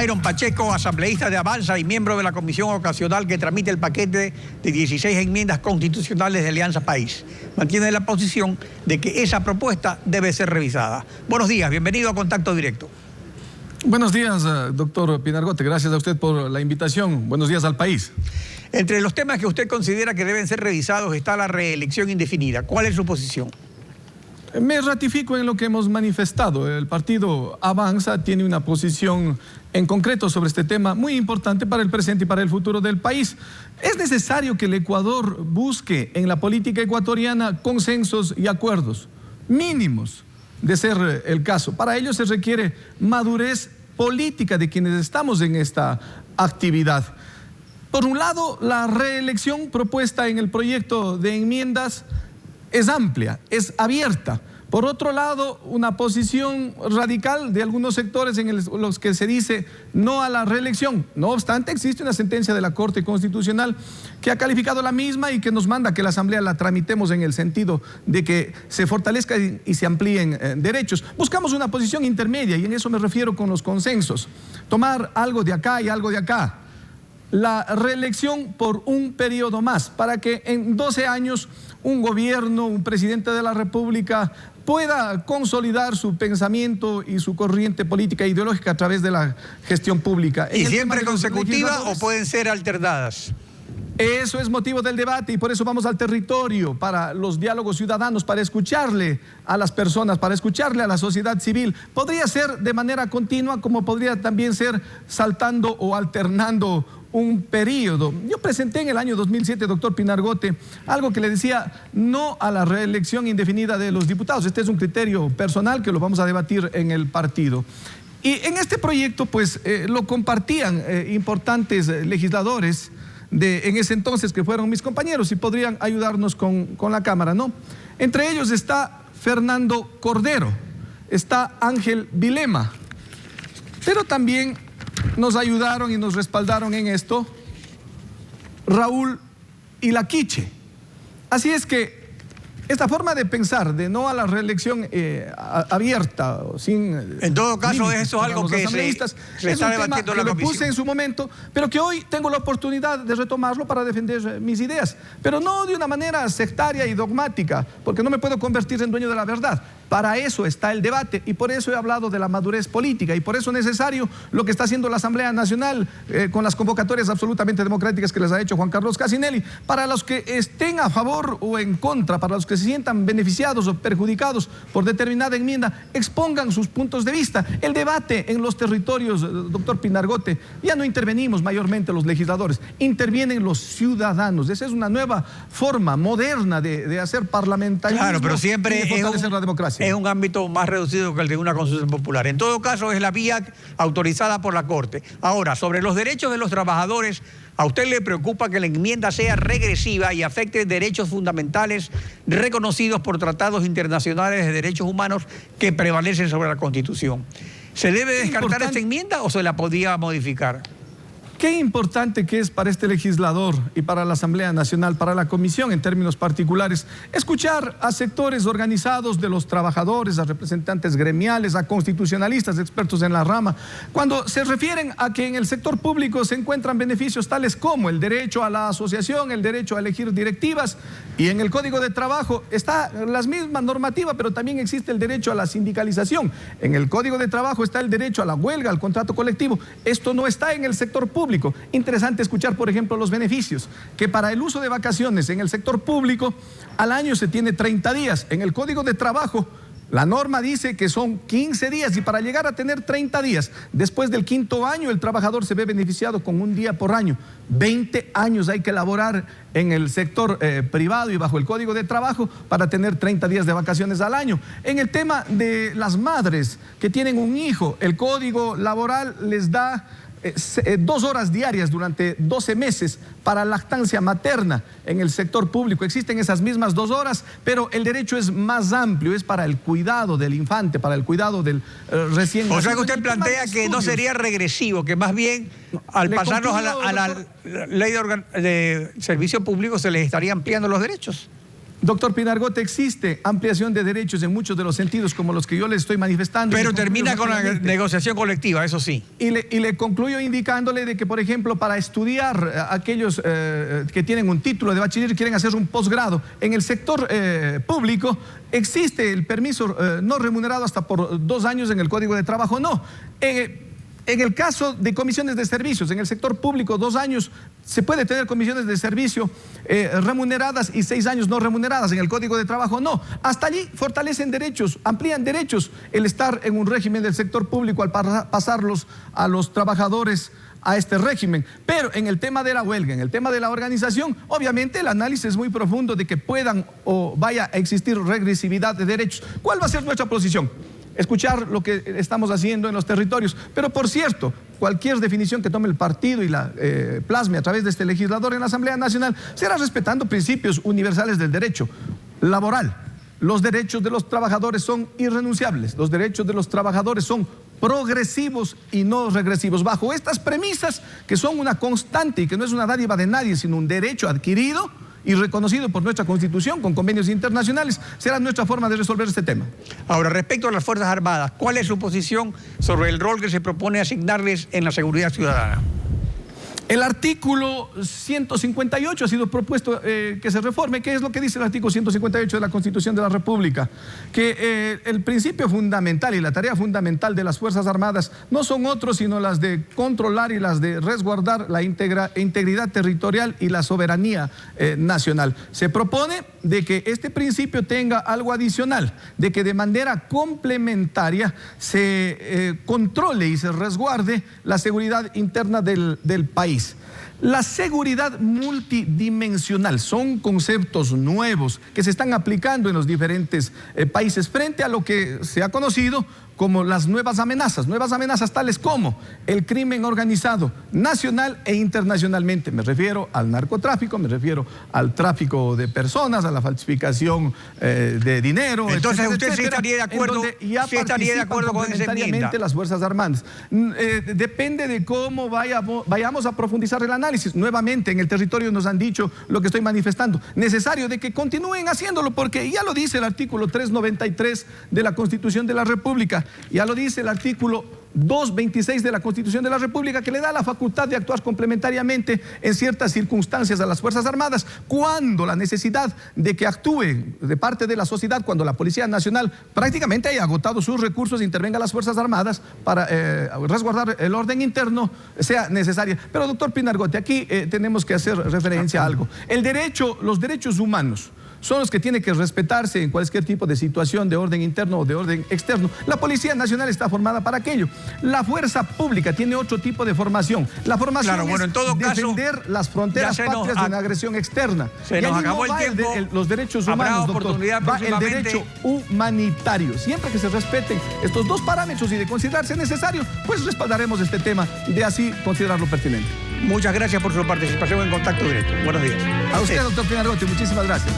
Byron Pacheco, asambleísta de Avanza y miembro de la comisión ocasional que tramite el paquete de 16 enmiendas constitucionales de Alianza País. Mantiene la posición de que esa propuesta debe ser revisada. Buenos días, bienvenido a Contacto Directo. Buenos días, doctor Pinargote. Gracias a usted por la invitación. Buenos días al país. Entre los temas que usted considera que deben ser revisados está la reelección indefinida. ¿Cuál es su posición? Me ratifico en lo que hemos manifestado. El partido Avanza tiene una posición en concreto sobre este tema muy importante para el presente y para el futuro del país. Es necesario que el Ecuador busque en la política ecuatoriana consensos y acuerdos mínimos, de ser el caso. Para ello se requiere madurez política de quienes estamos en esta actividad. Por un lado, la reelección propuesta en el proyecto de enmiendas es amplia, es abierta. Por otro lado, una posición radical de algunos sectores en los que se dice no a la reelección. No obstante, existe una sentencia de la Corte Constitucional que ha calificado la misma y que nos manda que la Asamblea la tramitemos en el sentido de que se fortalezca y se amplíen derechos. Buscamos una posición intermedia y en eso me refiero con los consensos. Tomar algo de acá y algo de acá. La reelección por un periodo más, para que en 12 años un gobierno, un presidente de la República pueda consolidar su pensamiento y su corriente política e ideológica a través de la gestión pública. ¿Y siempre consecutiva o pueden ser alternadas? Eso es motivo del debate y por eso vamos al territorio, para los diálogos ciudadanos, para escucharle a las personas, para escucharle a la sociedad civil. Podría ser de manera continua, como podría también ser saltando o alternando un periodo. Yo presenté en el año 2007, doctor Pinargote, algo que le decía no a la reelección indefinida de los diputados. Este es un criterio personal que lo vamos a debatir en el partido. Y en este proyecto, pues, lo compartían importantes legisladores en ese entonces, que fueron mis compañeros y podrían ayudarnos con la Cámara, ¿no? Entre ellos está Fernando Cordero, está Ángel Vilema, pero también nos ayudaron y nos respaldaron en esto Raúl Ilaquiche. Así es que esta forma de pensar de no a la reelección abierta, sin... En todo caso, eso es algo que se está debatiendo en la comisión. Lo puse en su momento, pero que hoy tengo la oportunidad de retomarlo para defender mis ideas. Pero no de una manera sectaria y dogmática, porque no me puedo convertir en dueño de la verdad. Para eso está el debate y por eso he hablado de la madurez política y por eso es necesario lo que está haciendo la Asamblea Nacional con las convocatorias absolutamente democráticas que les ha hecho Juan Carlos Casinelli. Para los que estén a favor o en contra, para los que se sientan beneficiados o perjudicados por determinada enmienda, expongan sus puntos de vista. El debate en los territorios, doctor Pinargote, ya no intervenimos mayormente los legisladores, intervienen los ciudadanos. Esa es una nueva forma moderna de hacer parlamentarismo. Claro, pero siempre y de fortalecer la democracia. Es un ámbito más reducido que el de una consulta popular. En todo caso, es la vía autorizada por la Corte. Ahora, sobre los derechos de los trabajadores, ¿a usted le preocupa que la enmienda sea regresiva y afecte derechos fundamentales reconocidos por tratados internacionales de derechos humanos que prevalecen sobre la Constitución? ¿Se debe descartar esta enmienda o se la podía modificar? Qué importante que es para este legislador y para la Asamblea Nacional, para la Comisión en términos particulares, escuchar a sectores organizados de los trabajadores, a representantes gremiales, a constitucionalistas, expertos en la rama, cuando se refieren a que en el sector público se encuentran beneficios tales como el derecho a la asociación, el derecho a elegir directivas, y en el Código de Trabajo está la misma normativa, pero también existe el derecho a la sindicalización. En el Código de Trabajo está el derecho a la huelga, al contrato colectivo. Esto no está en el sector público. Interesante escuchar, por ejemplo, los beneficios, que para el uso de vacaciones en el sector público al año se tiene 30 días. En el Código de Trabajo la norma dice que son 15 días y para llegar a tener 30 días, después del 5º año el trabajador se ve beneficiado con un día por año. 20 años hay que laborar en el sector privado y bajo el Código de Trabajo para tener 30 días de vacaciones al año. En el tema de las madres que tienen un hijo, el Código Laboral les da 2 horas diarias durante 12 meses para lactancia materna en el sector público. Existen esas mismas 2 horas, pero el derecho es más amplio, es para el cuidado del infante, para el cuidado del recién nacido. O sea que usted plantea que no sería regresivo, que más bien al pasarnos a la ley de servicio público se les estaría ampliando los derechos. Doctor Pinargote, existe ampliación de derechos en muchos de los sentidos como los que yo le estoy manifestando. Pero termina con la negociación colectiva, eso sí. Y le concluyo indicándole de que, por ejemplo, para estudiar aquellos que tienen un título de bachiller y quieren hacer un posgrado en el sector público, existe el permiso no remunerado hasta por 2 años en el Código de Trabajo. No. En el caso de comisiones de servicios, en el sector público, 2 años se puede tener comisiones de servicio remuneradas y 6 años no remuneradas. En el Código de Trabajo no. Hasta allí fortalecen derechos, amplían derechos el estar en un régimen del sector público al pasarlos a los trabajadores a este régimen. Pero en el tema de la huelga, en el tema de la organización, obviamente el análisis es muy profundo de que puedan o vaya a existir regresividad de derechos. ¿Cuál va a ser nuestra posición? Escuchar lo que estamos haciendo en los territorios. Pero por cierto, cualquier definición que tome el partido y la plasme a través de este legislador en la Asamblea Nacional será respetando principios universales del derecho laboral. Los derechos de los trabajadores son irrenunciables. Los derechos de los trabajadores son progresivos y no regresivos. Bajo estas premisas, que son una constante y que no es una dádiva de nadie, sino un derecho adquirido y reconocido por nuestra Constitución con convenios internacionales, será nuestra forma de resolver este tema. Ahora, respecto a las Fuerzas Armadas, ¿cuál es su posición sobre el rol que se propone asignarles en la seguridad ciudadana? El artículo 158 ha sido propuesto que se reforme. ¿Qué es lo que dice el artículo 158 de la Constitución de la República? Que el principio fundamental y la tarea fundamental de las Fuerzas Armadas no son otros sino las de controlar y las de resguardar la integridad territorial y la soberanía nacional. Se propone de que este principio tenga algo adicional, de que de manera complementaria se controle y se resguarde la seguridad interna del país. La seguridad multidimensional son conceptos nuevos que se están aplicando en los diferentes países frente a lo que se ha conocido como las nuevas amenazas tales como el crimen organizado nacional e internacionalmente. Me refiero al narcotráfico, me refiero al tráfico de personas, a la falsificación de dinero. Entonces etcétera, usted sí estaría de acuerdo, sí estaría de acuerdo con esa enmienda. Las Fuerzas Armadas. Depende de cómo vayamos a profundizar el análisis. Nuevamente en el territorio nos han dicho lo que estoy manifestando. Necesario de que continúen haciéndolo porque ya lo dice el artículo 393 de la Constitución de la República. Ya lo dice el artículo 226 de la Constitución de la República, que le da la facultad de actuar complementariamente en ciertas circunstancias a las Fuerzas Armadas, cuando la necesidad de que actúe de parte de la sociedad, cuando la Policía Nacional prácticamente haya agotado sus recursos, intervenga las Fuerzas Armadas para resguardar el orden interno, sea necesaria. Pero doctor Pinargote, aquí tenemos que hacer referencia a algo. Los derechos humanos son los que tienen que respetarse en cualquier tipo de situación de orden interno o de orden externo. La Policía Nacional está formada para aquello. La fuerza pública tiene otro tipo de formación. La formación es en todo defender caso, las fronteras patrias de una agresión externa. Se nos acabó el tiempo. Los derechos humanos, doctor, va el derecho humanitario. Siempre que se respeten estos dos parámetros y de considerarse necesario, pues respaldaremos este tema de así considerarlo pertinente. Muchas gracias por su participación en Contacto Directo. Buenos días. A usted, doctor Pinargote, muchísimas gracias.